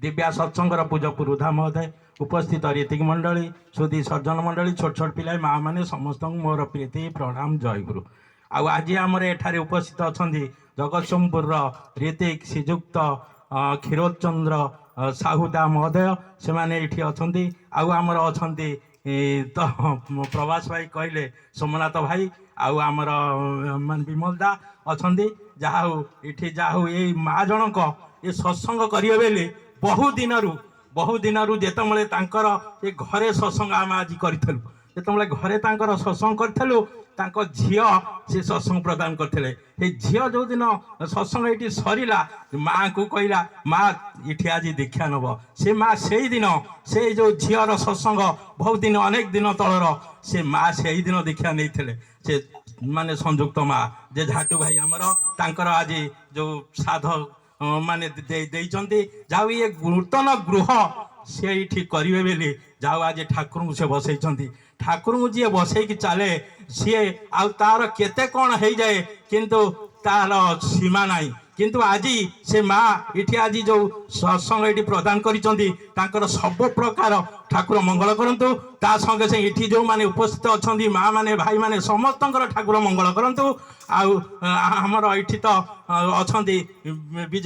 दिव्या सत्संगर पूजपुर उधा महोदय उपस्थित रीतिक मंडली सुधी सर्जन मंडली छोट छोट पिला माँ मैंने समस्त मोर प्रीति प्रणाम जय गुरु। आज आमर एठारे उपस्थित अच्छा जगतसिंहपुर रीतिक श्रीजुक्त क्षीरोदचंद्र साहुदा महोदय से मैंने ये अच्छा आमर अच्छा तो प्रभास भाई कहले सोमनाथ भाई आमर मान विमल दा अच्छा जहाँ ये जहाँ ये माँ जनक ये सत्संग करिए बेले बहु दिन जिते ये घरे सत्संग आम आज करूँ जिते घरे सत्संग करूँ झील से सत्संग प्रदान करते झील जो दिन सत्संग ये सरला माँ को कहला माँ ये आज दीक्षा नब से माँ से दिन से जो झीर सत्संग बहुत दिन अनेक दिन तलर से माँ से दिन दीक्षा नहीं से माने संयुक्त माँ जे झाटू भाई आमर आज जो साध माने जाऊ ये नूतन गृह से ये करेंगे बोली जाऊ आज ठाकुर को से बसई ठाकुर को जी बसई चले सी आर केते कौन हो जाए किंतु तार सीमा नहीं किंतु आज से माँ ये आज जो सत्संग ये प्रदान कर सब प्रकार ठाकुर मंगल करंतु ता संगे से ये जो माने उपस्थित अच्छा माँ माने भाई माने समस्त ठाकुर मंगल करंतु आमर ये तो अच्छा